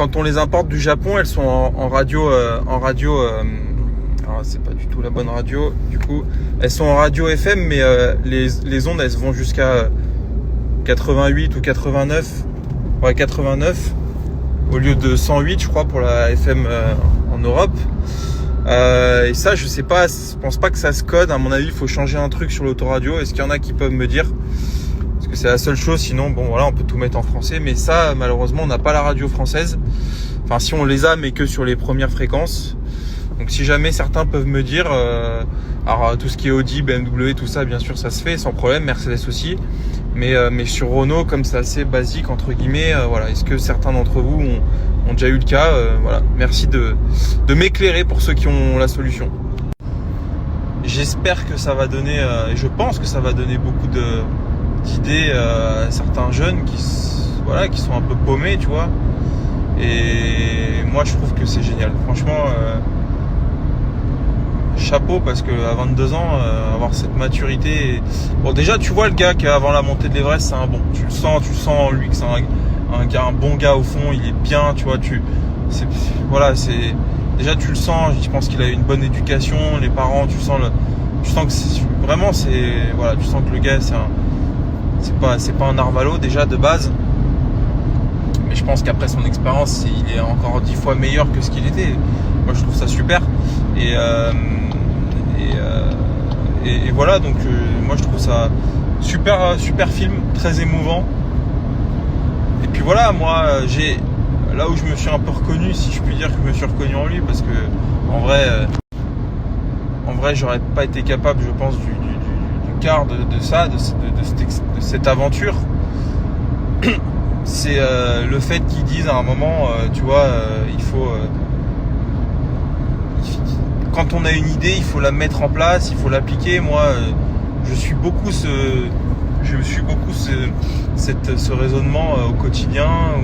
quand on les importe du Japon, elles sont en radio, alors c'est pas du tout la bonne radio, du coup, elles sont en radio FM, mais les ondes, elles vont jusqu'à 88 ou 89, ouais 89, au lieu de 108, je crois, pour la FM en Europe. Et ça, je sais pas, je pense pas que ça se code. À mon avis, il faut changer un truc sur l'autoradio. Est-ce qu'il y en a qui peuvent me dire? Parce que c'est la seule chose. Sinon, bon, voilà, on peut tout mettre en français. Mais ça, malheureusement, on n'a pas la radio française. Enfin, si on les a, mais que sur les premières fréquences. Donc, si jamais certains peuvent me dire, alors tout ce qui est Audi, BMW, tout ça, bien sûr, ça se fait sans problème. Mercedes aussi. Mais sur Renault, comme c'est assez basique entre guillemets, voilà. Est-ce que certains d'entre vous ont déjà eu le cas? Voilà. Merci de m'éclairer pour ceux qui ont la solution. J'espère que ça va donner, et je pense que ça va donner beaucoup d'idées à certains jeunes qui sont un peu paumés, tu vois. Et moi, je trouve que c'est génial. Franchement, chapeau, parce que à 22 ans, avoir cette maturité. Bon, déjà, tu vois le gars qui avant la montée de l'Everest, c'est un bon. Tu sens en lui que c'est un bon gars au fond. Il est bien, tu vois. Voilà, c'est déjà tu le sens. Je pense qu'il a une bonne éducation. Les parents, tu sens que vraiment, voilà, tu sens que le gars, c'est pas un narvalo déjà de base. Mais je pense qu'après son expérience, il est encore 10 fois meilleur que ce qu'il était. Moi, je trouve ça super. Et voilà, donc moi je trouve ça super film, très émouvant. Et puis voilà, moi là où je me suis un peu reconnu, si je puis dire que je me suis reconnu en lui, parce que en vrai j'aurais pas été capable, je pense, du quart de cette aventure. C'est le fait qu'ils disent à un moment, tu vois, il faut quand on a une idée, il faut la mettre en place, il faut l'appliquer. Moi, je suis beaucoup ce raisonnement au quotidien, ou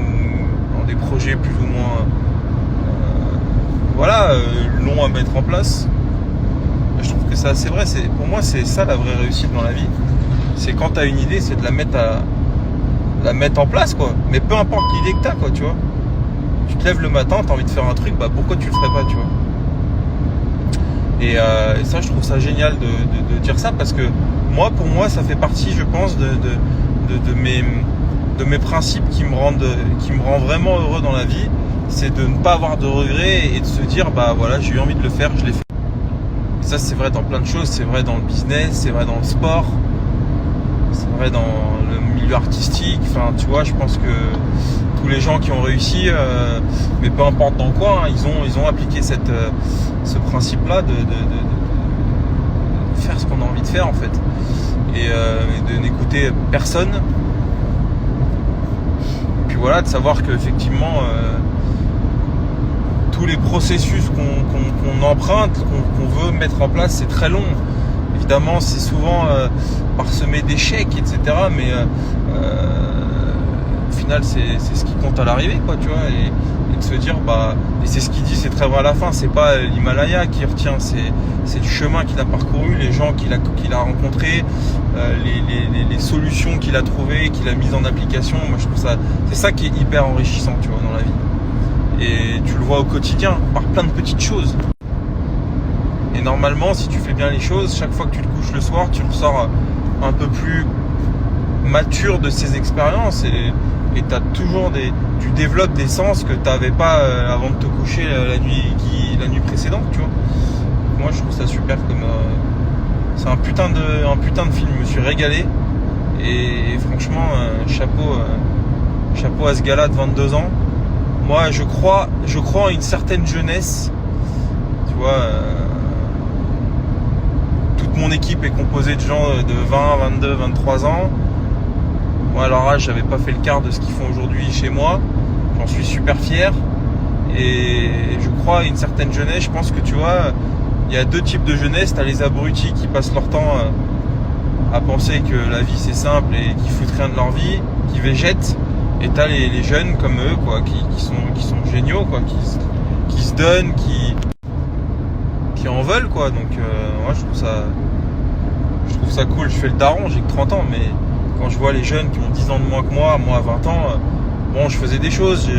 dans des projets plus ou moins longs à mettre en place. Je trouve que c'est assez vrai. Pour moi, c'est ça la vraie réussite dans la vie. C'est quand tu as une idée, c'est de la mettre en place, quoi. Mais peu importe l'idée que tu as, quoi, tu vois. Tu te lèves le matin, tu as envie de faire un truc, bah pourquoi tu le ferais pas, tu vois. Et ça, je trouve ça génial de dire ça, parce que pour moi, ça fait partie, je pense, de mes principes qui me rend vraiment heureux dans la vie. C'est de ne pas avoir de regrets et de se dire, bah voilà, j'ai eu envie de le faire, je l'ai fait. Et ça, c'est vrai dans plein de choses. C'est vrai dans le business, c'est vrai dans le sport, c'est vrai dans le milieu artistique. Enfin, tu vois, je pense que tous les gens qui ont réussi, mais peu importe dans quoi, hein, ils ont appliqué ce principe-là de faire ce qu'on a envie de faire, en fait, et de n'écouter personne. Puis voilà, de savoir que effectivement tous les processus qu'on emprunte, qu'on veut mettre en place, c'est très long. Évidemment, c'est souvent parsemé d'échecs, etc. Mais au final, c'est ce qui compte à l'arrivée, quoi, tu vois. Et de se dire, et c'est ce qu'il dit, c'est très vrai à la fin, c'est pas l'Himalaya qui retient, c'est du chemin qu'il a parcouru, les gens qu'il a rencontrés, les solutions qu'il a trouvées, qu'il a mises en application. Moi, je trouve ça, c'est ça qui est hyper enrichissant, tu vois, dans la vie. Et tu le vois au quotidien, par plein de petites choses. Et normalement, si tu fais bien les choses, chaque fois que tu te couches le soir, tu ressors un peu plus mature de ces expériences, et tu développes des sens que tu n'avais pas avant de te coucher la nuit précédente, tu vois. Moi, je trouve ça super, comme c'est un putain de film. Je me suis régalé, et franchement, chapeau à ce gars-là de 22 ans. Moi, je crois en une certaine jeunesse, tu vois. Toute mon équipe est composée de gens de 20, 22, 23 ans. Moi, à leur âge, j'avais pas fait le quart de ce qu'ils font aujourd'hui chez moi. J'en suis super fier. Et je crois à une certaine jeunesse. Je pense que, tu vois, il y a deux types de jeunesse. T'as les abrutis qui passent leur temps à penser que la vie c'est simple et qui foutent rien de leur vie, qui végètent. Et t'as les jeunes comme eux, quoi, qui sont géniaux, quoi, qui se donnent, qui en veulent, quoi. Donc moi, je trouve ça cool. Je fais le daron, j'ai que 30 ans, mais quand je vois les jeunes qui ont 10 ans de moins que moi à 20 ans, bon, je faisais des choses,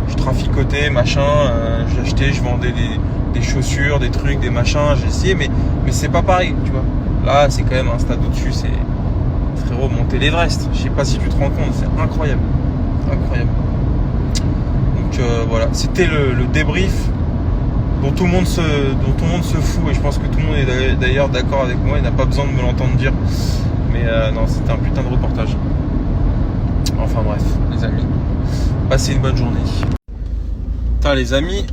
je traficoté, machin. J'ai acheté, je vendais des chaussures, des trucs, des machins. J'ai essayé, mais c'est pas pareil, tu vois. Là, c'est quand même un stade au-dessus. C'est, frérot, monter l'Everest. Je sais pas si tu te rends compte, c'est incroyable. Incroyable. Donc voilà, c'était le débrief dont tout le monde se fout, et je pense que tout le monde est d'ailleurs d'accord avec moi. Il n'a pas besoin de me l'entendre dire. Mais non, c'était un putain de reportage. Enfin bref, les amis, passez une bonne journée. Putain, les amis,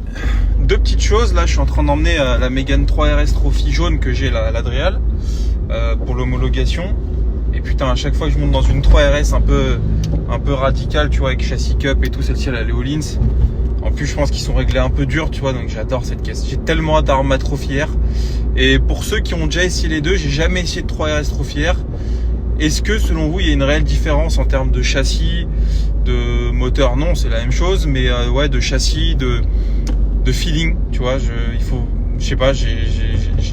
deux petites choses. Là, je suis en train d'emmener la Mégane 3 RS Trophy jaune que j'ai, la Dreal, pour l'homologation. Et putain, à chaque fois que je monte dans une 3 RS un peu radicale, tu vois, avec châssis cup et tout, celle-ci elle est au Lins. En plus, je pense qu'ils sont réglés un peu dur, tu vois, donc j'adore cette caisse. J'ai tellement hâte d'avoir ma Trophy R. Et pour ceux qui ont déjà essayé les deux, j'ai jamais essayé de 3 RS Trophy R. Est-ce que, selon vous, il y a une réelle différence en termes de châssis, de moteur? Non, c'est la même chose, mais ouais, de châssis, de feeling, tu vois. Je sais pas, j'ai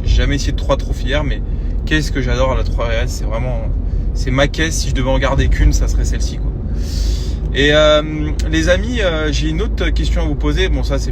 jamais essayé de 3 Trophy R, mais qu'est-ce que j'adore à la 3 RS. C'est vraiment, c'est ma caisse. Si je devais en garder qu'une, ça serait celle-ci, quoi. Et les amis, j'ai une autre question à vous poser. Bon, ça c'est